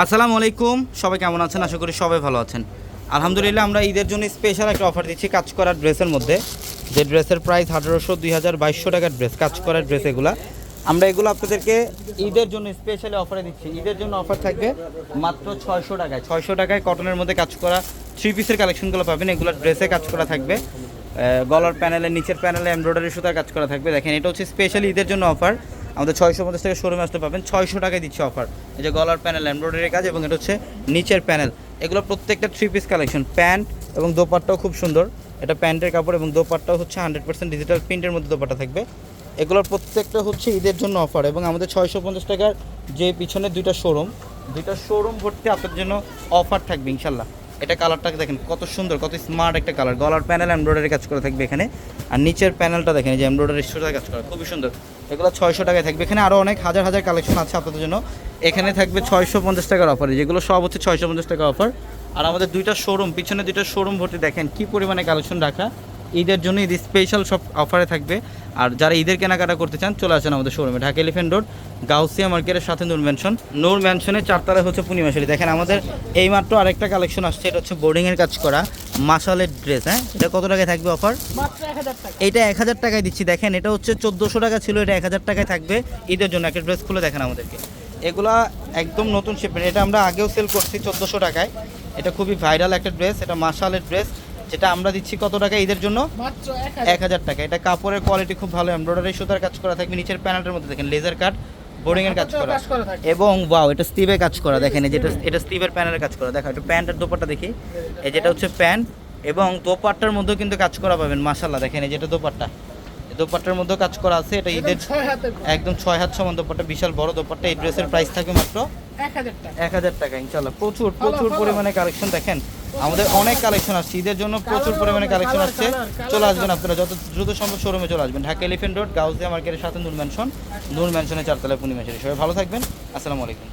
আসসালামু আলাইকুম, সবাই কেমন আছেন? আশা করি সবাই ভালো আছেন। আলহামদুলিল্লাহ, আমরা ঈদের জন্য স্পেশাল একটা অফার দিচ্ছি কাজ করা ড্রেসের মধ্যে। যে ড্রেসের প্রাইস 1800, 2000, 2200 টাকার ড্রেস, কাজ করা ড্রেস এগুলো। আমরা এগুলো আপনাদেরকে ঈদের জন্য স্পেশালি অফারে দিচ্ছি। ঈদের জন্য অফার থাকবে মাত্র 600 টাকায়। 600 টাকায় কটনের মধ্যে কাজ করা 3 পিসের কালেকশনগুলো পাবেন। এগুলো ড্রেসে কাজ করা থাকবে, গলার প্যানেলে, নিচের প্যানেলে এমব্রয়ডারি সুতার কাজ করা থাকবে। দেখেন, এটা হচ্ছে স্পেশালি ঈদের জন্য অফার। আমাদের 650 টাকা শোরুমে আসতে পাবেন, 600 টাকায় দিচ্ছে অফার। এই যে গলার প্যানেল, এমব্রয়ডারি কাজ, এবং এটা হচ্ছে নিচের প্যানেল। এগুলো প্রত্যেকটা 3 পিস কালেকশন। প্যান্ট এবং দোপাট্টাও খুব সুন্দর। এটা প্যান্টের কাপড় এবং দোপাট্টাও হচ্ছে 100% ডিজিটাল প্রিন্টের মধ্যে দোপাট্টা থাকবে। এগুলোর প্রত্যেকটা হচ্ছে ঈদের জন্য অফার। এবং আমাদের 650 টাকার যে পিছনে দুইটা শোরুম ভর্তি আপনাদের জন্য অফার থাকবে ইনশাল্লাহ। এটা কালারটাকে দেখেন কত সুন্দর, কত স্মার্ট একটা কালার। গলার প্যানেল এমব্রয়ডারি কাজ করা থাকবে এখানে, আর নিচের প্যানেলটা দেখেন যে এমব্রয়ডারি সুতার কাজ করা, খুবই সুন্দর। এগুলো 600 টাকায় থাকবে। এখানে আরও অনেক হাজার হাজার কালেকশন আছে আপনাদের জন্য। এখানে থাকবে 650 টাকার অফারে, যেগুলো সব হচ্ছে 650 টাকা অফার। আর আমাদের পিছনে দুইটা শোরুম ভর্তি দেখেন কি পরিমাণে কালেকশন রাখা। ঈদের জন্য ঈদ স্পেশাল সব অফারে থাকবে। আর যারা ঈদের কেনাকাটা করতে চান চলে আসেন আমাদের শোরুমে, ঢাকা এলিফ্যান্ট রোড, গাউসিয়া মার্কেটের সাথে নূর ম্যানশনের 4 তলায় হচ্ছে পূর্ণিমাশালী। দেখেন আমাদের এইমাত্র আরেকটা কালেকশন আসছে, এটা হচ্ছে বোর্ডিংয়ের কাজ করা মাসালের ড্রেস। হ্যাঁ, এটা কত টাকায় থাকবে অফার? এটা 1000 টাকায় দিচ্ছি। দেখেন, এটা হচ্ছে 1400 টাকা ছিল, এটা 1000 টাকায় থাকবে ঈদের জন্য। একটা ড্রেস খুলে দেখেন আমাদেরকে, এগুলা একদম নতুন শিপমেন্ট। এটা আমরা আগেও সেল করছি 1400 টাকায়। এটা খুবই ভাইরাল একটা ড্রেস, এটা মাসালের ড্রেস, যেটা আমরা দিচ্ছি কত টাকা ঈদের জন্য? মাত্র 1000 টাকা। এটা কাপড়ের কোয়ালিটি খুব ভালো, এমব্রয়ডারি সুতার কাজ করা থাকবে। নিচের প্যানেলের মধ্যে দেখেন লেজার কাট বোর্ডিং এর কাজ করা, এবং ওয়াও, এটা স্টিভের কাজ করা। দেখেন এটা স্টিভের প্যানেলের কাজ করা। দেখো, এটা প্যান্ট আর দোপাট্টা দেখি। এই যেটা হচ্ছে প্যান্ট, এবং দোপাট্টার মধ্যেও কিন্তু কাজ করা পাবেন মাশাআল্লাহ। দেখেন এই যেটা দোপাট্টা, দোপাট্টার মধ্যেও কাজ করা আছে। এটা ঈদের একদম 6 হাত সমান দোপাট্টা, বিশাল বড় দোপাট্টা। এই ড্রেসের প্রাইস থাকবে মাত্র 1000 টাকা ইনশাআল্লাহ। প্রচুর পরিমাণে কালেকশন। দেখেন আমাদের অনেক কালেকশন আসছে ঈদের জন্য, প্রচুর পরিমাণে কালেকশন আসছে। চলে আসবেন আপনারা যত দ্রুত সম্ভব শোরুমে চলে আসবেন, ঢাকা এলিফ্যান্ট রোড, গাউসিয়া মার্কেটের সাথে নূর ম্যানশনের 4 তলায় পূর্ণিমাশালী। সবাই ভালো থাকবেন, আসসালামু আলাইকুম।